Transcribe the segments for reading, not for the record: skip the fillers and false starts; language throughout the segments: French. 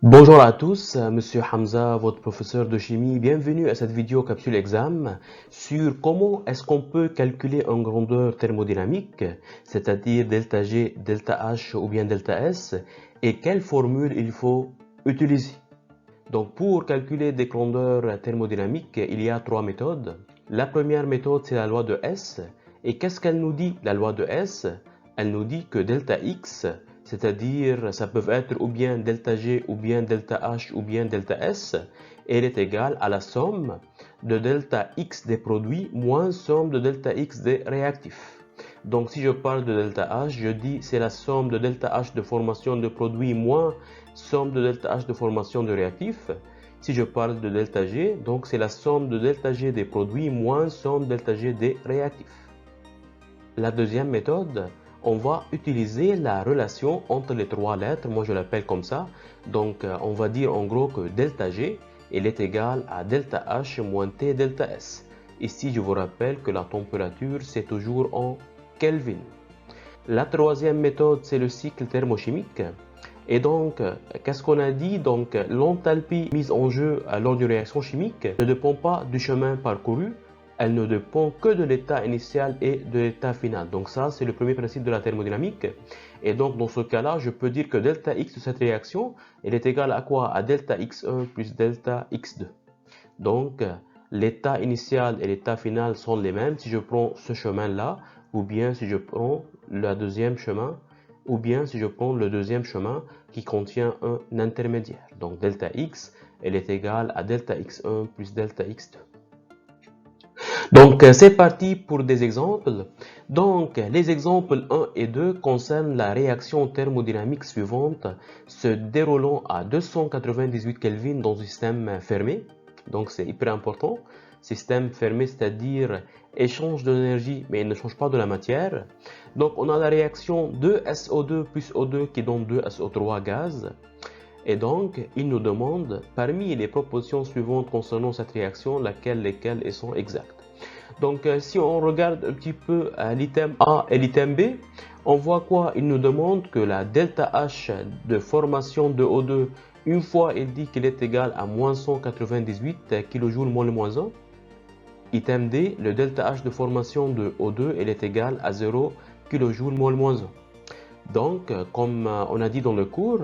Bonjour à tous, Monsieur Hamza, votre professeur de chimie. Bienvenue à cette vidéo capsule exam sur comment est-ce qu'on peut calculer une grandeur thermodynamique, c'est-à-dire delta G, delta H ou bien delta S, et quelle formule il faut utiliser. Donc pour calculer des grandeurs thermodynamiques, il y a trois méthodes. La première méthode, c'est la loi de S. Et qu'est-ce qu'elle nous dit, la loi de S? Elle nous dit que delta X, c'est-à-dire ça peut être ou bien delta G, ou bien delta H, ou bien delta S, elle est égale à la somme de delta X des produits moins somme de delta X des réactifs. Donc si je parle de delta H, je dis c'est la somme de delta H de formation de produits moins somme de delta H de formation de réactifs. Si je parle de delta G, donc c'est la somme de delta G des produits moins somme delta G des réactifs. La deuxième méthode, on va utiliser la relation entre les trois lettres, moi je l'appelle comme ça. Donc on va dire en gros que delta G, elle est égale à delta H moins T delta S. Ici je vous rappelle que la température c'est toujours en Kelvin. La troisième méthode c'est le cycle thermochimique. Et donc, qu'est-ce qu'on a dit? Donc, l'enthalpie mise en jeu lors d'une réaction chimique ne dépend pas du chemin parcouru, elle ne dépend que de l'état initial et de l'état final. Donc ça, c'est le premier principe de la thermodynamique. Et donc, dans ce cas-là, je peux dire que delta X de cette réaction, elle est égale à quoi? À delta X1 plus delta X2. Donc, l'état initial et l'état final sont les mêmes si je prends ce chemin-là, ou bien si je prends le deuxième chemin, ou bien si je prends le deuxième chemin qui contient un intermédiaire. Donc, delta X, elle est égale à delta X1 plus delta X2. Donc, c'est parti pour des exemples. Donc, les exemples 1 et 2 concernent la réaction thermodynamique suivante se déroulant à 298 Kelvin dans un système fermé. Donc, c'est hyper important. Système fermé, c'est-à-dire échange de l'énergie, mais il ne change pas de la matière. Donc, on a la réaction 2SO2 plus O2 qui donne 2SO3 gaz. Et donc, il nous demande, parmi les propositions suivantes concernant cette réaction, lesquelles sont exactes. Donc, si on regarde un petit peu l'item A et l'item B, on voit quoi? Il nous demande que la delta H de formation de O2, une fois il dit qu'il est égal à moins 198 kJ mol moins 1. Item D, le delta H de formation de O2, il est égal à 0 kJ mol moins 1. Donc, comme on a dit dans le cours,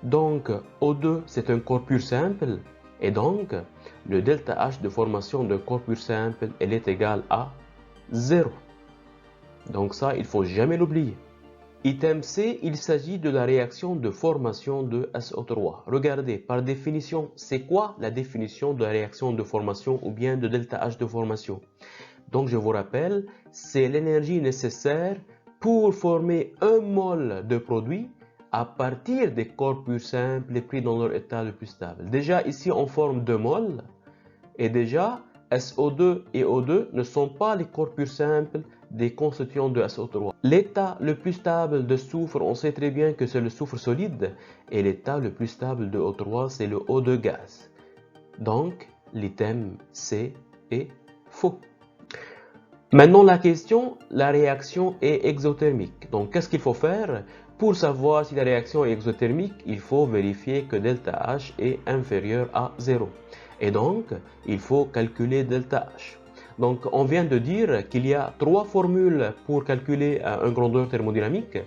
donc O2 c'est un corps pur simple, et donc le delta H de formation d'un corps pur simple, elle est égale à 0. Donc ça, il ne faut jamais l'oublier. Item C, il s'agit de la réaction de formation de SO3. Regardez, par définition, c'est quoi la définition de la réaction de formation ou bien de delta H de formation? Donc je vous rappelle, c'est l'énergie nécessaire pour former un mol de produit à partir des corps purs simples pris dans leur état le plus stable. Déjà ici on forme 2 mols et déjà SO2 et O2 ne sont pas les corps purs simples des constituants de SO3. L'état le plus stable de soufre, on sait très bien que c'est le soufre solide et l'état le plus stable de O3 c'est le O2 gaz. Donc l'item C est faux. Maintenant la question, la réaction est exothermique. Donc qu'est-ce qu'il faut faire? Pour savoir si la réaction est exothermique, il faut vérifier que delta H est inférieur à 0. Et donc, il faut calculer delta H. Donc on vient de dire qu'il y a trois formules pour calculer une grandeur thermodynamique.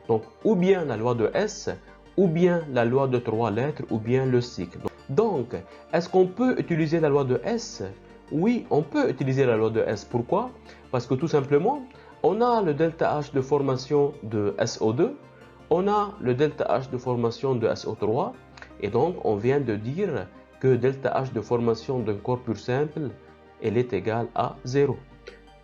Donc ou bien la loi de S, ou bien la loi de trois lettres, ou bien le cycle. Donc, est-ce qu'on peut utiliser la loi de S? Oui, on peut utiliser la loi de S. Pourquoi? Parce que tout simplement, on a le delta H de formation de SO2, on a le delta H de formation de SO3, et donc on vient de dire que delta H de formation d'un corps pur simple, elle est égale à 0.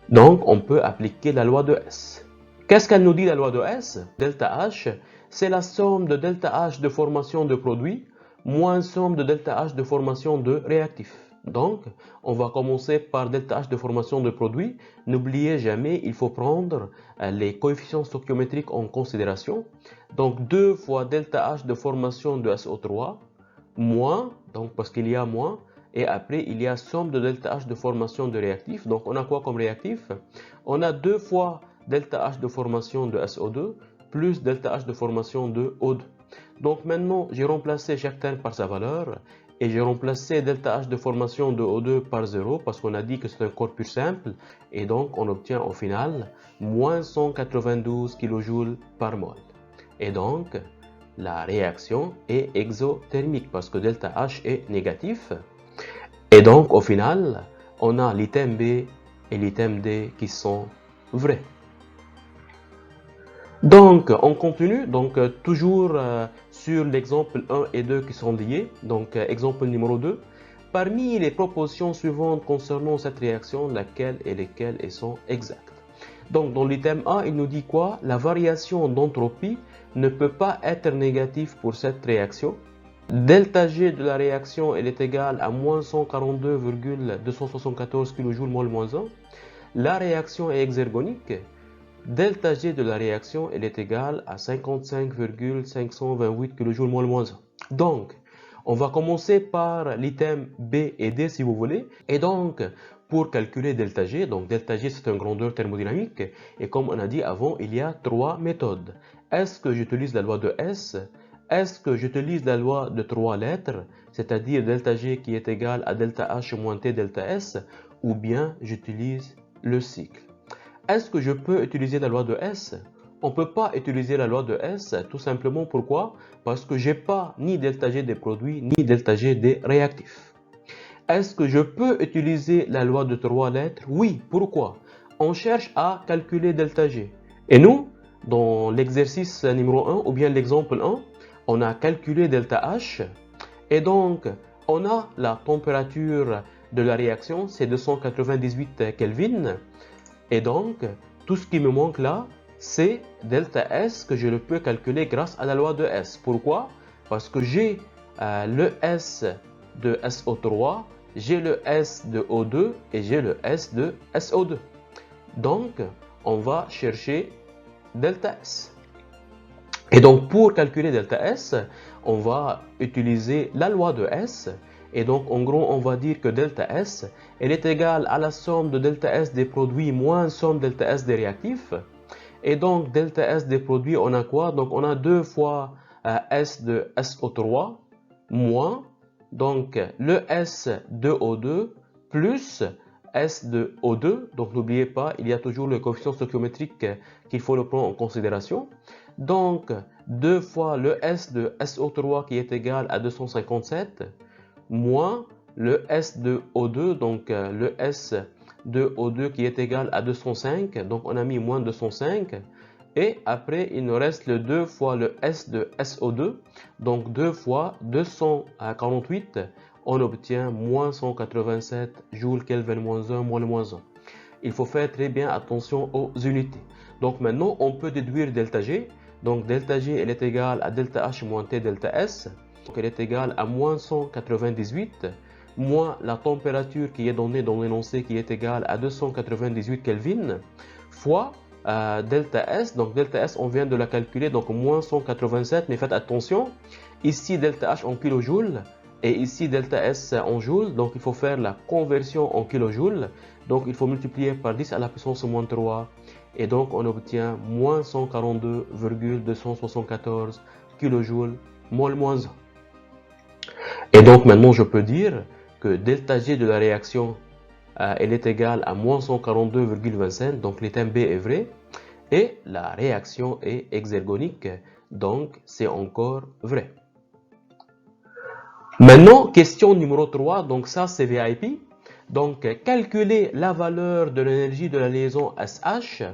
Donc on peut appliquer la loi de S. Qu'est-ce qu'elle nous dit la loi de S? Delta H, c'est la somme de delta H de formation de produits moins somme de delta H de formation de réactifs. Donc, on va commencer par delta H de formation de produits. N'oubliez jamais, il faut prendre les coefficients stoichiométriques en considération. Donc, 2 fois delta H de formation de SO3, moins, donc parce qu'il y a moins, et après il y a somme de delta H de formation de réactifs. Donc, on a quoi comme réactif? On a 2 fois delta H de formation de SO2 plus delta H de formation de O2. Donc maintenant, j'ai remplacé chaque terme par sa valeur et j'ai remplacé delta H de formation de O2 par 0 parce qu'on a dit que c'est un corps pur simple et donc on obtient au final moins 192 kJ par mol. Et donc, la réaction est exothermique parce que delta H est négatif. Et donc, au final, on a l'item B et l'item D qui sont vrais. Donc, on continue. Donc, toujours sur l'exemple 1 et 2 qui sont liés. Donc, exemple numéro 2. Parmi les propositions suivantes concernant cette réaction, laquelle et lesquelles elles sont exactes. Donc, dans l'item A, il nous dit quoi? La variation d'entropie ne peut pas être négative pour cette réaction. Delta G de la réaction elle est égale à moins 142,274 kJ mol moins 1. La réaction est exergonique. Delta G de la réaction elle est égale à 55,528 kJ mol moins 1. Donc, on va commencer par l'item B et D si vous voulez. Et donc, pour calculer delta G, donc delta G c'est une grandeur thermodynamique. Et comme on a dit avant, il y a trois méthodes. Est-ce que j'utilise la loi de S? Est-ce que j'utilise la loi de 3 lettres, c'est-à-dire delta G qui est égal à delta H moins T delta S, ou bien j'utilise le cycle? Est-ce que je peux utiliser la loi de S? On ne peut pas utiliser la loi de S, tout simplement pourquoi? Parce que je n'ai pas ni delta G des produits, ni delta G des réactifs. Est-ce que je peux utiliser la loi de 3 lettres? Oui, pourquoi? On cherche à calculer delta G. Et nous, dans l'exercice numéro 1, ou bien l'exemple 1, on a calculé delta H et donc on a la température de la réaction, c'est 298 Kelvin. Et donc, tout ce qui me manque là, c'est delta S que je le peux calculer grâce à la loi de S. Pourquoi? Parce que j'ai le S de SO3, j'ai le S de O2 et j'ai le S de SO2. Donc, on va chercher delta S. Et donc, pour calculer delta S, on va utiliser la loi de S. Et donc, en gros, on va dire que delta S, elle est égale à la somme de delta S des produits moins somme delta S des réactifs. Et donc, delta S des produits, on a quoi? Donc, on a 2 fois S de SO3 moins, donc, le S de O2 plus S de O2. Donc, n'oubliez pas, il y a toujours le coefficient stoichiométrique qu'il faut le prendre en considération. Donc, 2 fois le S de SO3 qui est égal à 257, moins le S de O2, donc le S de O2 qui est égal à 205, donc on a mis moins 205, et après il nous reste le 2 fois le S de SO2, donc 2 fois 248, on obtient moins 187 Joule Kelvin moins 1 moins le moins 1. Il faut faire très bien attention aux unités. Donc maintenant on peut déduire delta G. Donc delta G elle est égale à delta H moins T delta S. Donc elle est égale à moins 198 moins la température qui est donnée dans l'énoncé qui est égale à 298 Kelvin fois delta S. Donc delta S on vient de la calculer, donc moins 187, mais faites attention, ici delta H en kilojoules et ici delta S en joules, donc il faut faire la conversion en kilojoules, donc il faut multiplier par 10 à la puissance moins 3 et donc on obtient moins 142,274 kJ mol moins 1. Et donc maintenant je peux dire que delta G de la réaction elle est égale à moins 142,25, donc l'item B est vrai et la réaction est exergonique, donc c'est encore vrai. Maintenant, question numéro 3, donc ça c'est VIP. Donc, calculer la valeur de l'énergie de la liaison SH,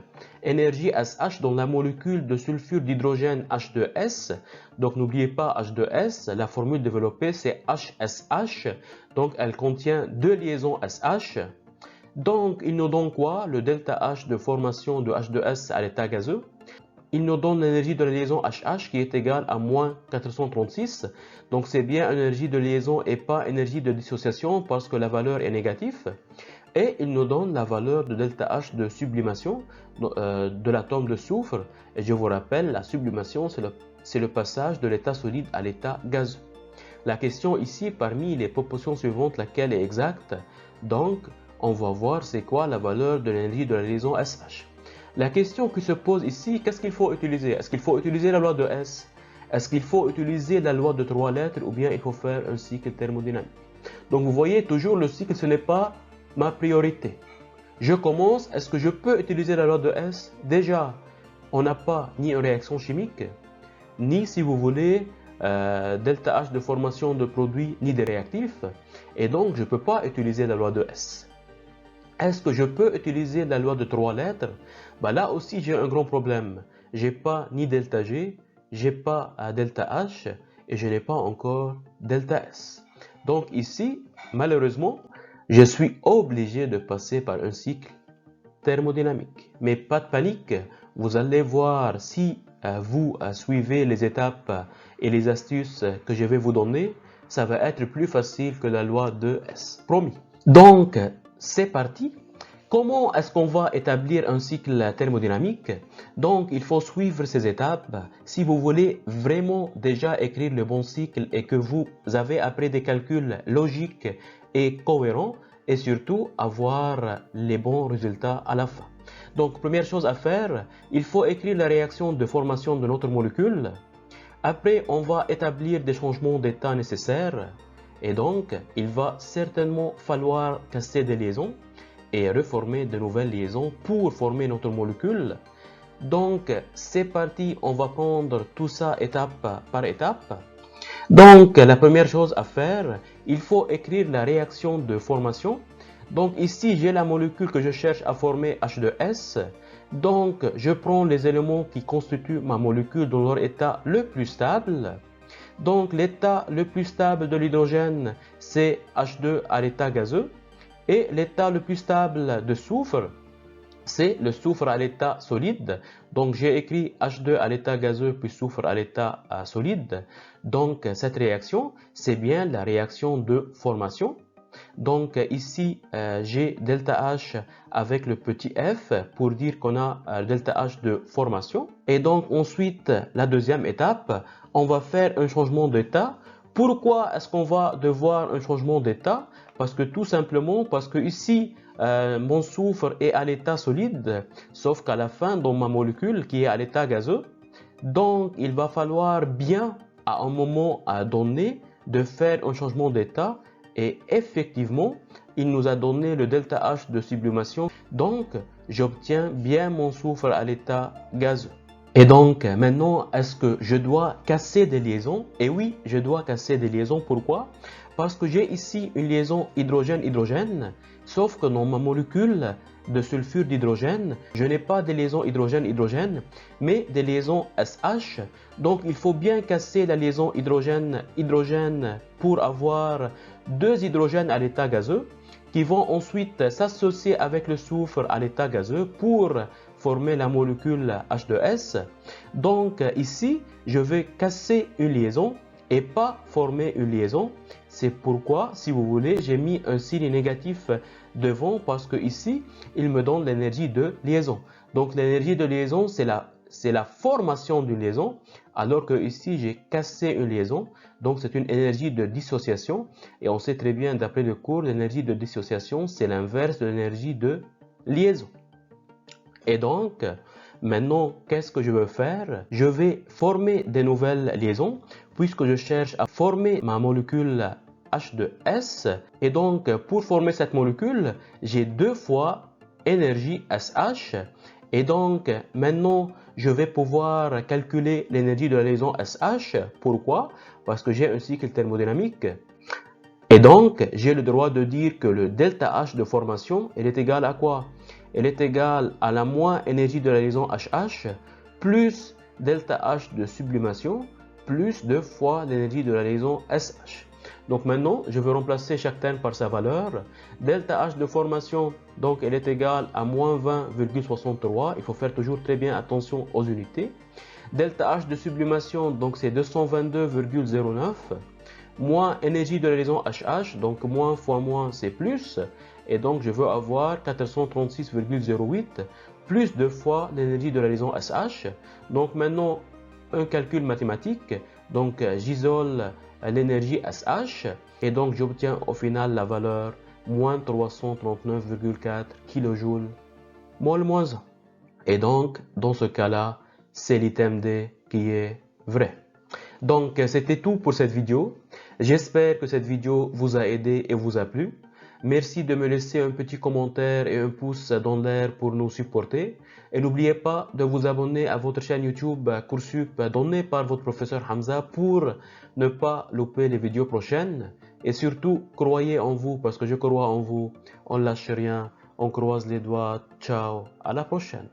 énergie SH dans la molécule de sulfure d'hydrogène H2S. Donc, n'oubliez pas H2S, la formule développée c'est HSH. Donc, elle contient deux liaisons SH. Donc, il nous donne quoi? Le delta H de formation de H2S à l'état gazeux. Il nous donne l'énergie de la liaison HH qui est égale à moins 436. Donc c'est bien énergie de liaison et pas énergie de dissociation parce que la valeur est négative. Et il nous donne la valeur de delta H de sublimation de l'atome de soufre. Et je vous rappelle, la sublimation c'est le passage de l'état solide à l'état gazeux. La question ici, parmi les propositions suivantes, laquelle est exacte? Donc on va voir c'est quoi la valeur de l'énergie de la liaison SH. La question qui se pose ici, qu'est-ce qu'il faut utiliser? Est-ce qu'il faut utiliser la loi de S? Est-ce qu'il faut utiliser la loi de 3 lettres ou bien il faut faire un cycle thermodynamique? Donc vous voyez, toujours le cycle, ce n'est pas ma priorité. Je commence, est-ce que je peux utiliser la loi de S? Déjà, on n'a pas ni une réaction chimique, ni si vous voulez, delta H de formation de produits, ni des réactifs. Et donc, je ne peux pas utiliser la loi de S. Est-ce que je peux utiliser la loi de 3 lettres? Là aussi, j'ai un grand problème. Je n'ai pas ni delta G, je n'ai pas delta H et je n'ai pas encore delta S. Donc ici, malheureusement, je suis obligé de passer par un cycle thermodynamique. Mais pas de panique, vous allez voir si vous suivez les étapes et les astuces que je vais vous donner, ça va être plus facile que la loi de S. Promis. Donc, c'est parti. Comment est-ce qu'on va établir un cycle thermodynamique? Donc, il faut suivre ces étapes. Si vous voulez vraiment déjà écrire le bon cycle et que vous avez appris des calculs logiques et cohérents, et surtout avoir les bons résultats à la fin. Donc, première chose à faire, il faut écrire la réaction de formation de notre molécule. Après, on va établir des changements d'état nécessaires. Et donc, il va certainement falloir casser des liaisons et reformer de nouvelles liaisons pour former notre molécule. Donc, c'est parti, on va prendre tout ça étape par étape. Donc, la première chose à faire, il faut écrire la réaction de formation. Donc ici, j'ai la molécule que je cherche à former H2S. Donc, je prends les éléments qui constituent ma molécule dans leur état le plus stable. Donc, l'état le plus stable de l'hydrogène, c'est H2 à l'état gazeux. Et l'état le plus stable de soufre, c'est le soufre à l'état solide. Donc, j'ai écrit H2 à l'état gazeux puis soufre à l'état solide. Donc, cette réaction, c'est bien la réaction de formation. Donc, ici, j'ai delta H avec le petit f pour dire qu'on a delta H de formation. Et donc, ensuite, la deuxième étape, on va faire un changement d'état. Pourquoi est-ce qu'on va devoir un changement d'état? Parce que tout simplement, parce que ici, mon soufre est à l'état solide, sauf qu'à la fin, dans ma molécule qui est à l'état gazeux, donc il va falloir bien, à un moment donné, de faire un changement d'état. Et effectivement, il nous a donné le delta H de sublimation. Donc, j'obtiens bien mon soufre à l'état gazeux. Et donc, maintenant, est-ce que je dois casser des liaisons? Et oui, je dois casser des liaisons. Pourquoi? Parce que j'ai ici une liaison hydrogène-hydrogène, sauf que dans ma molécule de sulfure d'hydrogène, je n'ai pas de liaison hydrogène-hydrogène, mais des liaisons SH. Donc, il faut bien casser la liaison hydrogène-hydrogène pour avoir deux hydrogènes à l'état gazeux qui vont ensuite s'associer avec le soufre à l'état gazeux pour former la molécule H2S. Donc ici, je vais casser une liaison et pas former une liaison. C'est pourquoi, si vous voulez, j'ai mis un signe négatif devant parce que ici, il me donne l'énergie de liaison. Donc l'énergie de liaison, c'est la formation d'une liaison, alors que ici, j'ai cassé une liaison. Donc c'est une énergie de dissociation. Et on sait très bien, d'après le cours, l'énergie de dissociation, c'est l'inverse de l'énergie de liaison. Et donc, maintenant, qu'est-ce que je veux faire? Je vais former des nouvelles liaisons, puisque je cherche à former ma molécule H2S. Et donc, pour former cette molécule, j'ai deux fois énergie SH. Et donc, maintenant, je vais pouvoir calculer l'énergie de la liaison SH. Pourquoi? Parce que j'ai un cycle thermodynamique. Et donc, j'ai le droit de dire que le delta H de formation, elle est égale à quoi? Elle est égale à la moins énergie de la liaison HH plus delta H de sublimation plus 2 fois l'énergie de la liaison SH. Donc maintenant, je vais remplacer chaque terme par sa valeur. Delta H de formation, donc elle est égale à moins 20,63. Il faut faire toujours très bien attention aux unités. Delta H de sublimation, donc c'est 222,09. Moins énergie de la liaison HH, donc moins fois moins c'est plus. Et donc je veux avoir 436,08 plus 2 fois l'énergie de la liaison SH. Donc maintenant, un calcul mathématique. Donc j'isole l'énergie SH et donc j'obtiens au final la valeur moins 339,4 kJ mol moins 1. Et donc dans ce cas-là, c'est l'item D qui est vrai. Donc, c'était tout pour cette vidéo. J'espère que cette vidéo vous a aidé et vous a plu. Merci de me laisser un petit commentaire et un pouce dans l'air pour nous supporter. Et n'oubliez pas de vous abonner à votre chaîne YouTube Coursup donnée par votre professeur Hamza pour ne pas louper les vidéos prochaines. Et surtout, croyez en vous parce que je crois en vous. On lâche rien, on croise les doigts. Ciao, à la prochaine.